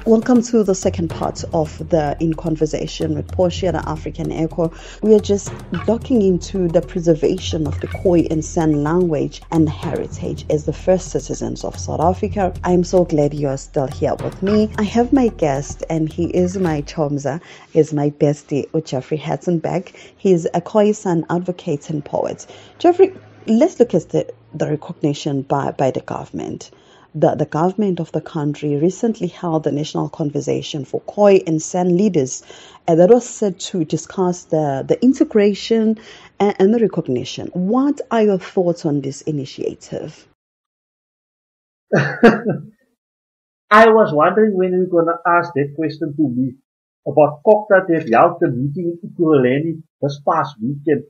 Welcome to the second part of the In Conversation with Portia, the African Echo. We are just looking into the preservation of the Khoi and San language and heritage as the first citizens of South Africa. I am so glad you are still here with me. I have my guest, and he is my chomza, is my bestie, Jeffrey Hatzenbeck. He is a Khoisan advocate and poet. Jeffrey, let's look at the recognition by the government. The government of the country recently held the national conversation for Khoi and San leaders that was set to discuss the integration and the recognition. What are your thoughts on this initiative? I was wondering when you were going to ask that question to me about COGTA that held the meeting in Ekurhuleni this past weekend.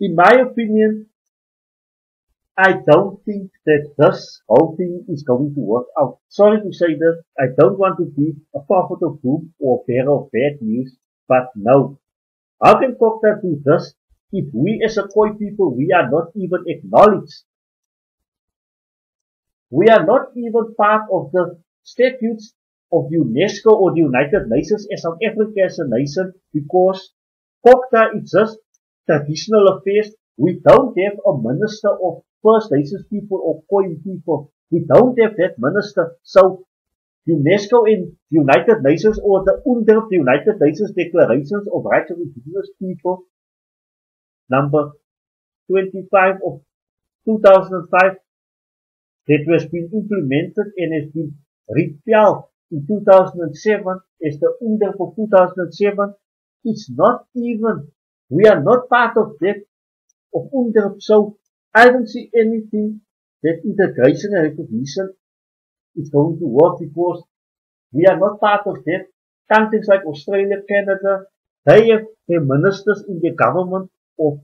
In my opinion, I don't think that this whole thing is going to work out. Sorry to say this, I don't want to be a prophet of doom or bearer of bad news, but no. How can COGTA do this if we as a Khoi people, we are not even acknowledged? We are not even part of the statutes of UNESCO or the United Nations as South Africa as a nation because COGTA is just traditional affairs. We don't have a minister of First Nations people or Khoi people. We don't have that minister. So UNESCO and the United Nations or the UNDRIP, the United Nations Declarations of Rights of Indigenous People, number 25 of 2005, that was been implemented and has been repealed in 2007 as the UNDRIP of 2007. It's not even, we are not part of that, of UNDRIP. So I don't see anything that integration and recognition is going to work because we are not part of that. Countries like Australia, Canada, they have their ministers in their government of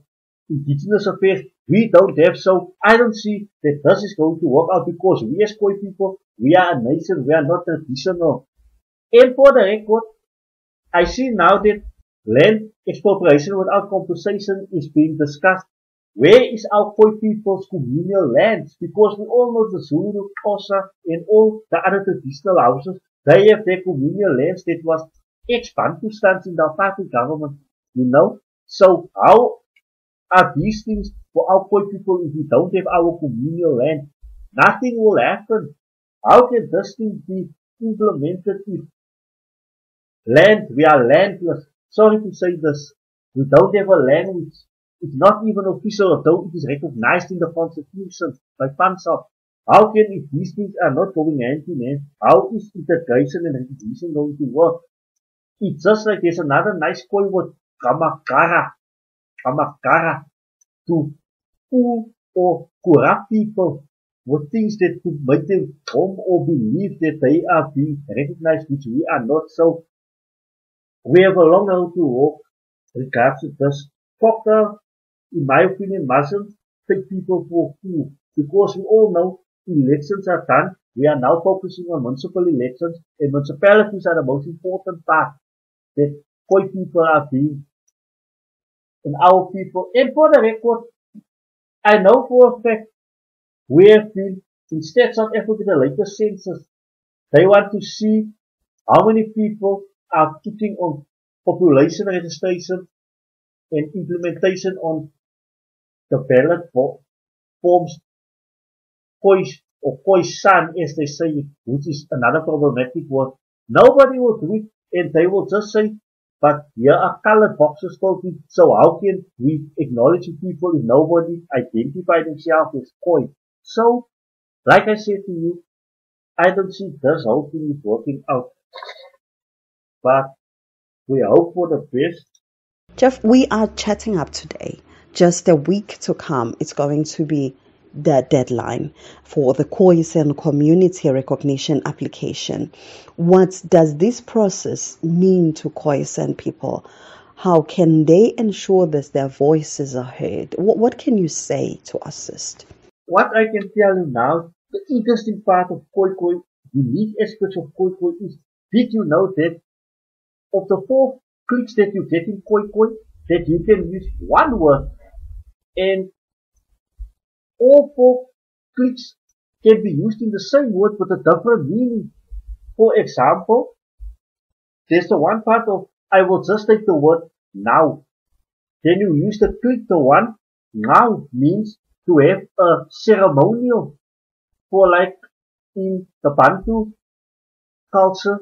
indigenous affairs. We don't have, so I don't see that this is going to work out because we as Khoi people, we are a nation, we are not traditional. And for the record, I see now that land expropriation without compensation is being discussed. Where is our Khoi people's communal lands? Because we all know the Zulu, Xhosa, and all the other traditional houses, they have their communal lands that was ex-Bantustan in the apartheid government, you know? So how are these things for our Khoi people if we don't have our communal land? Nothing will happen. How can this thing be implemented if we are landless? Sorry to say this, we don't have a language. It's not even official, although it is recognized in the Constitution by FANSAP. How can, if these things are not going hand in hand, how is integration and recognition going to work? It's just like there's another nice Khoi word, kamakara, to fool or corrupt people with things that could make them come or believe that they are being recognized, which we are not. So, we have a long road to walk regards to this. COGTA, in my opinion, mustn't take people for fool because we all know elections are done. We are now focusing on municipal elections, and municipalities are the most important part that Khoi people are being, and our people. And for the record, I know for a fact we have been in Stats South Africa, the latest census. They want to see how many people are putting on population registration and implementation on the ballot forms, Khoi or Khoisan, as they say, which is another problematic word. Nobody will do it, and they will just say, but here are colored boxes filled in. So how can we acknowledge people if nobody identify themselves as Khoi? So, like I said to you, I don't see this whole thing is working out. But we hope for the best. Jeff, we are chatting up today. Just a week to come, it's going to be the deadline for the Khoisan community recognition application. What does this process mean to Khoisan people? How can they ensure that their voices are heard? What can you say to assist? What I can tell you now, the interesting part of Khoi, unique aspects of Khoi is, did you know that of the 4 clicks that you get in Khoi, that you can use one word, and all 4 clicks can be used in the same word with a different meaning. For example, there's the one part of, I will just take the word now. Then you use the click the one. Now means to have a ceremonial. For like in the Bantu culture,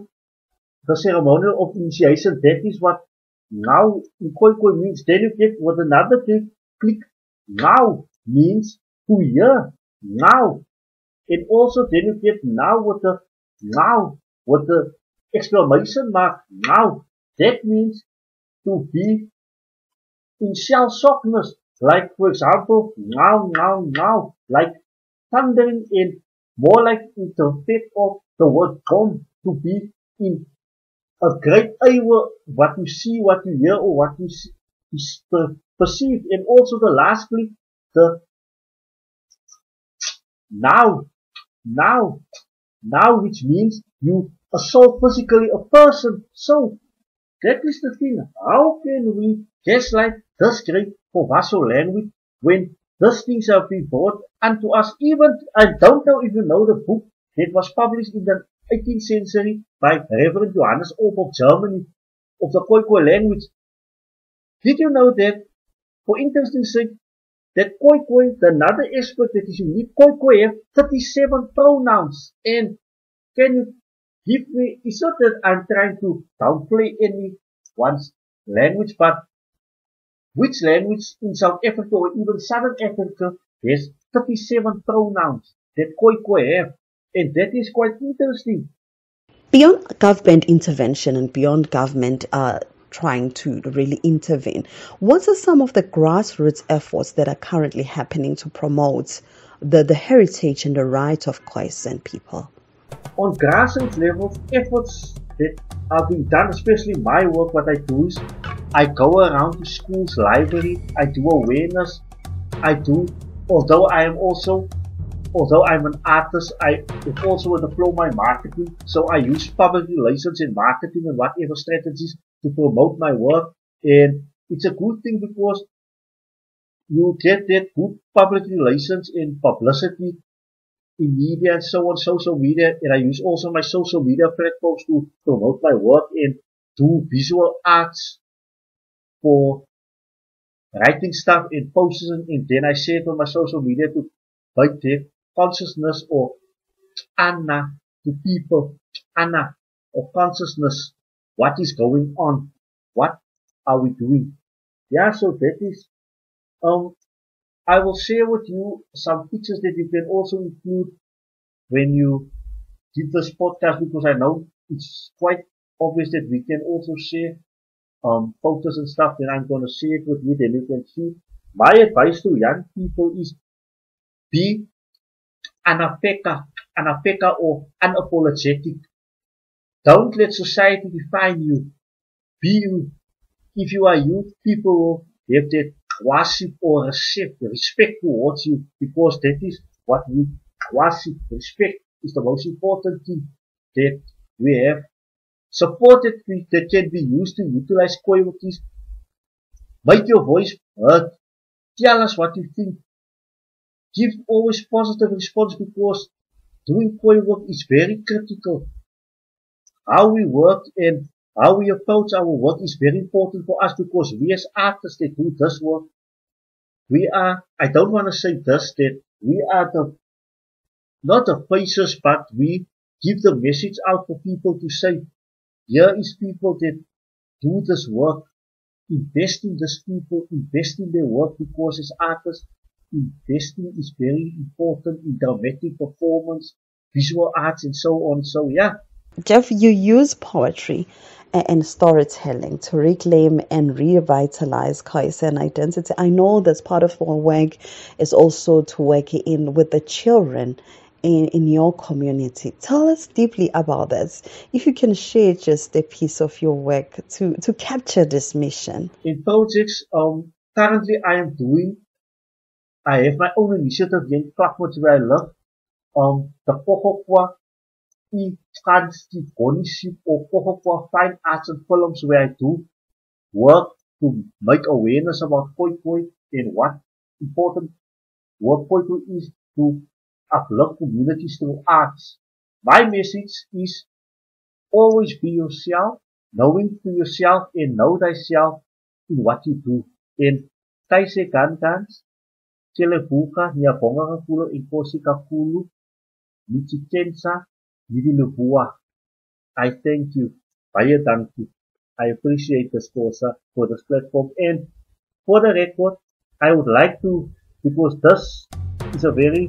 the ceremonial of initiation, that is what now in Khoikhoi means. Then you get with another click now means to hear now. And also then you get now with the exclamation mark now. That means to be in shell-shockness. Like for example, now, like thundering in, more like in the effect of the word bomb, to be in a great awe, what you see, what you hear, or what you perceive. And also the last click, the now, which means you assault physically a person. So that is the thing. How can we, just like this great Povaso language, when these things have been brought unto us, even, I don't know if you know the book that was published in the 18th century by Reverend Johannes Orff of Germany, of the Khoikhoi language. Did you know that, for interesting sake, that Khoikhoi, another aspect that is unique, Khoikhoi have 37 pronouns. And can you give me, it's not that I'm trying to downplay anyone's language, but which language in South Africa or even Southern Africa has 37 pronouns that Khoikhoi have? And that is quite interesting. Beyond government intervention and beyond government trying to really intervene, what are some of the grassroots efforts that are currently happening to promote the heritage and the right of Khoisan people? On grassroots levels, efforts that are being done, especially my work, what I do is I go around to schools, library, I do awareness, although I'm an artist, I also a diploma in marketing, so I use public relations and marketing and whatever strategies to promote my work. And it's a good thing because you get that good public relations and publicity in media and so on, social media. And I use also my social media platforms to promote my work and do visual arts for writing stuff and posters, and then I share it on my social media to build their consciousness or Anna to people, Anna of consciousness. What is going on? What are we doing? Yeah, so that is, I will share with you some pictures that you can also include when you give this podcast, because I know it's quite obvious that we can also share photos and stuff. Then I'm going to share it with you, then you can see. My advice to young people is be anapeka or unapologetic. Don't let society define you. Be you. If you are you, people will have that worship or respect towards you, because that is what we worship. Respect is the most important thing that we have. Support that can be used to utilize Khoi workies. Make your voice heard. Tell us what you think. Give always positive response, because doing Khoi work is very critical. How we work and how we approach our work is very important for us, because we as artists that do this work, we are, I don't want to say this, that we are not the faces, but we give the message out for people to say, here is people that do this work, invest in these people, invest in their work, because as artists, investing is very important in dramatic performance, visual arts and so on. So yeah. Jeff, you use poetry and storytelling to reclaim and revitalize Khoisan identity. I know that part of your work is also to work with the children in your community. Tell us deeply about this. If you can share just a piece of your work to capture this mission. In projects, currently I have my own initiative here in Clarkmouth where I live. The Pohokwa Scholarship or Pohokwa Fine Arts and Films, where I do work to make awareness about Khoikhoi and what important work Khoikhoi is to uplift communities through arts. My message is always be yourself, knowing to yourself and know thyself in what you do. En taise kantans, Telebuka, Niabonga Kakulo, in Kosi Kakulu, Nichitensa, Nidilubua. I thank you. Baie dankie. I appreciate this course for this platform. And for the record, I would like to, because this is a very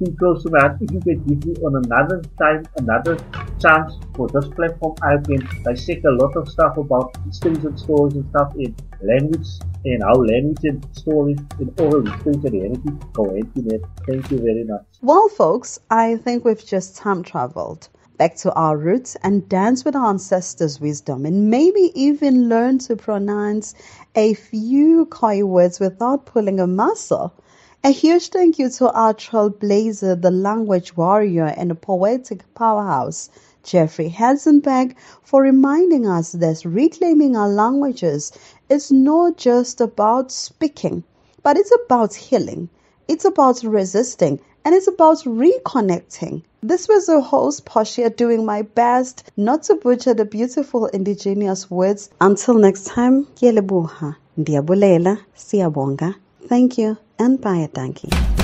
thing close to my heart, if you can give me on another time, another chance for this platform, I can dissect a lot of stuff about histories and stories and stuff in language and how language and stories and oral history and reality go hand in hand. Thank you very much. Well, folks, I think we've just time traveled back to our roots and dance with our ancestors' wisdom and maybe even learn to pronounce a few Khoi words without pulling a muscle. A huge thank you to our trailblazer, the language warrior and a poetic powerhouse, Jeffrey Hazenbeck, for reminding us that reclaiming our languages is not just about speaking, but it's about healing, it's about resisting, and it's about reconnecting. This was your host, Portia, doing my best not to butcher the beautiful indigenous words. Until next time, Kielebuha, Ndiabulela, Siabonga. Thank you and bye, Danki.